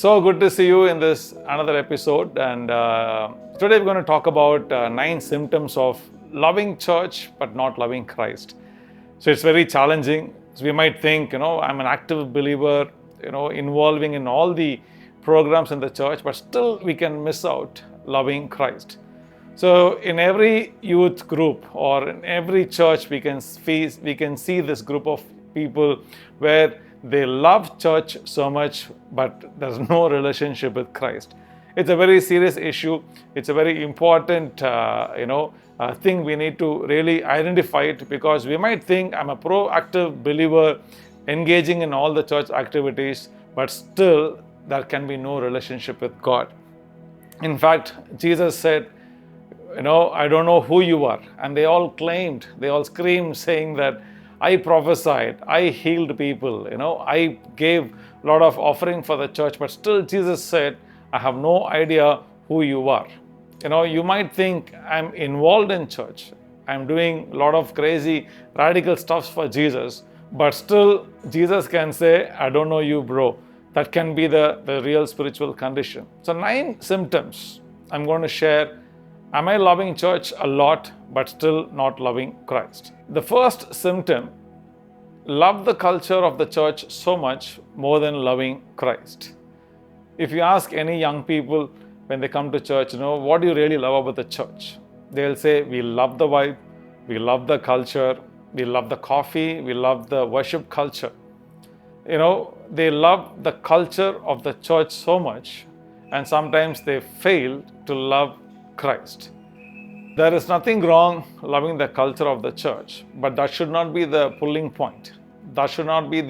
So good to see you in this another episode, and today we're going to talk about 9 symptoms of loving church but not loving Christ. So it's very challenging. So we might think, I'm an active believer, involving in all the programs in the church, but still we can miss out loving Christ. So in every youth group or in every church, we can see this group of people where they love church so much, but there's no relationship with Christ. It's a very serious issue. It's a very important, thing we need to really identify it, because we might think I'm a proactive believer engaging in all the church activities, but still there can be no relationship with God. In fact, Jesus said, I don't know who you are. And they all screamed saying that I prophesied, I healed people, I gave a lot of offering for the church, but still Jesus said, I have no idea who you are. You might think I'm involved in church, I'm doing a lot of crazy radical stuff for Jesus, but still Jesus can say, I don't know you, bro. That can be the real spiritual condition. So 9 symptoms I'm going to share. Am I loving church a lot but still not loving Christ? The first symptom, love the culture of the church so much more than loving Christ. If you ask any young people when they come to church, what do you really love about the church? They'll say, we love the vibe, we love the culture, we love the coffee, we love the worship culture. They love the culture of the church so much, and sometimes they fail to love Christ. There is nothing wrong loving the culture of the church, but that should not be the pulling point. That should not be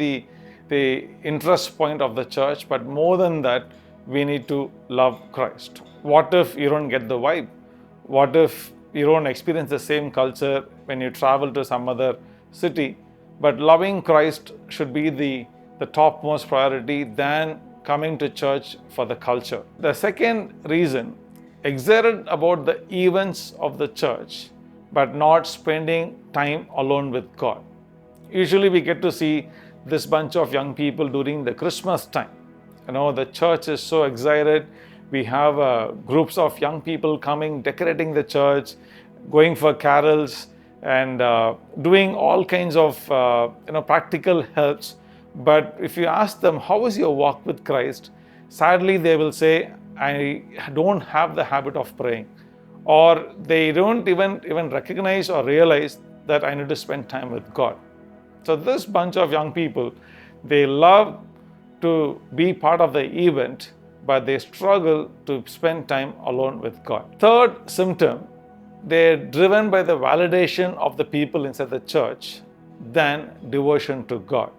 the interest point of the church, but more than that, we need to love Christ. What if you don't get the vibe? What if you don't experience the same culture when you travel to some other city? But loving Christ should be the topmost priority than coming to church for the culture. The second reason, excited about the events of the church, but not spending time alone with God. Usually we get to see this bunch of young people during the Christmas time. The church is so excited. We have groups of young people coming, decorating the church, going for carols, and doing all kinds of practical helps. But if you ask them, how is your walk with Christ? Sadly, they will say, I don't have the habit of praying, or they don't even recognize or realize that I need to spend time with God. So this bunch of young people, they love to be part of the event, but they struggle to spend time alone with God. Third symptom, they're driven by the validation of the people inside the church than devotion to God.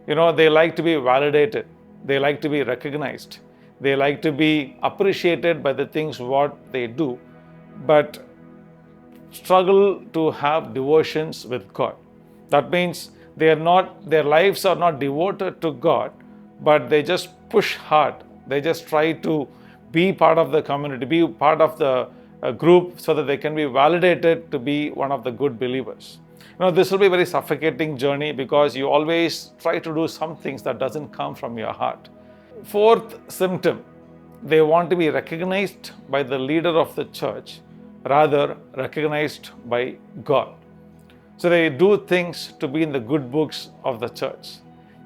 They like to be validated. They like to be recognized. They like to be appreciated by the things what they do, but struggle to have devotions with God. That means their lives are not devoted to God, but they just push hard. They just try to be part of the community, be part of the group, so that they can be validated to be one of the good believers. This will be a very suffocating journey, because you always try to do some things that doesn't come from your heart. Fourth symptom, they want to be recognized by the leader of the church, rather recognized by God. So they do things to be in the good books of the church.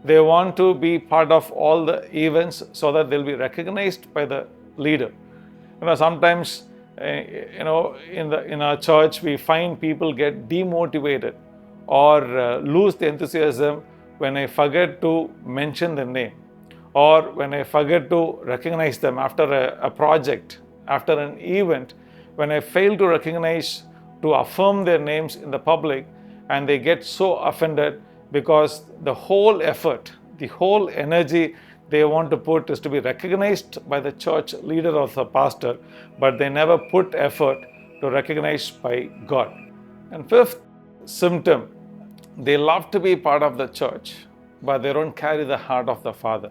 They want to be part of all the events so that they'll be recognized by the leader. Sometimes, in our church, we find people get demotivated or lose the enthusiasm when I forget to mention their name, or when I forget to recognize them after a project, after an event, when I fail to recognize, to affirm their names in the public, and they get so offended, because the whole effort, the whole energy they want to put is to be recognized by the church leader or the pastor, but they never put effort to recognize by God. And fifth symptom, they love to be part of the church, but they don't carry the heart of the Father.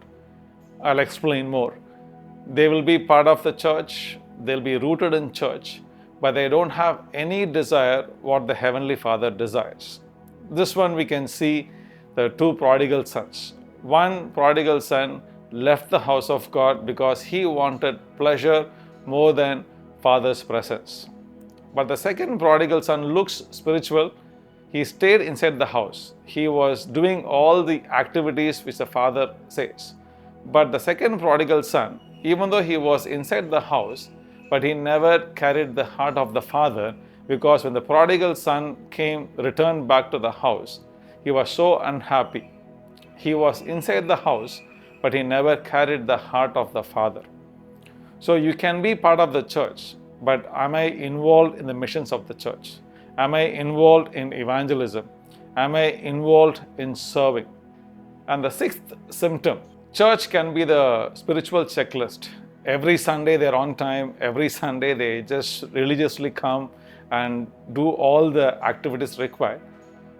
I'll explain more. They will be part of the church, they'll be rooted in church, but they don't have any desire what the Heavenly Father desires. This one we can see the 2 prodigal sons. One prodigal son left the house of God because he wanted pleasure more than Father's presence. But the second prodigal son looks spiritual. He stayed inside the house. He was doing all the activities which the father says. But the second prodigal son, even though he was inside the house, but he never carried the heart of the father, because when the prodigal son returned back to the house, he was so unhappy. He was inside the house, but he never carried the heart of the father. So you can be part of the church, but am I involved in the missions of the church? Am I involved in evangelism? Am I involved in serving? And the sixth symptom, church can be the spiritual checklist. Every Sunday they're on time. Every Sunday they just religiously come and do all the activities required,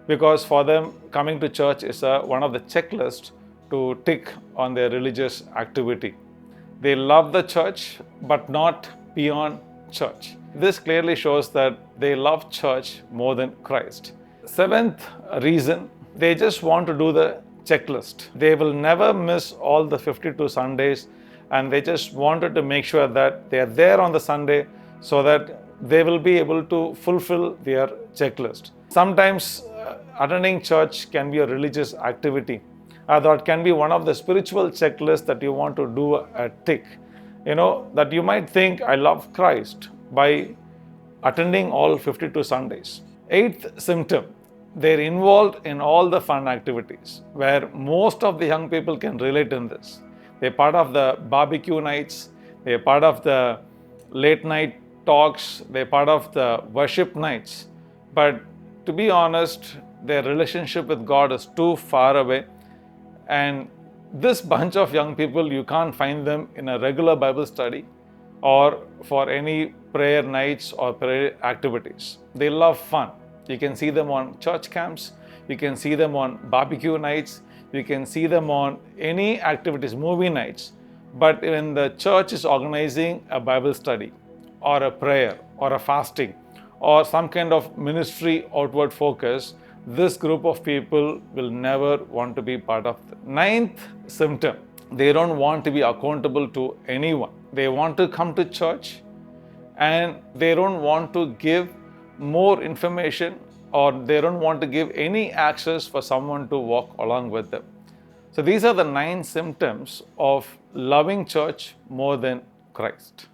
because for them coming to church is one of the checklists to tick on their religious activity. They love the church but not beyond church. This clearly shows that they love church more than Christ. Seventh reason, they just want to do the checklist. They will never miss all the 52 Sundays, and they just wanted to make sure that they are there on the Sunday so that they will be able to fulfill their checklist. Sometimes attending church can be a religious activity. That can be one of the spiritual checklists that you want to do a tick. That you might think, I love Christ by attending all 52 Sundays. Eighth symptom, they're involved in all the fun activities, where most of the young people can relate in this. They're part of the barbecue nights, they're part of the late night talks, they're part of the worship nights. But to be honest, their relationship with God is too far away. And this bunch of young people, you can't find them in a regular Bible study or for any prayer nights or prayer activities. They love fun. You can see them on church camps, you can see them on barbecue nights, you can see them on any activities, movie nights. But when the church is organizing a Bible study or a prayer or a fasting or some kind of ministry outward focus, this group of people will never want to be part of it. Ninth symptom, they don't want to be accountable to anyone. They want to come to church and they don't want to give more information, or they don't want to give any access for someone to walk along with them. So these are the 9 symptoms of loving church more than Christ.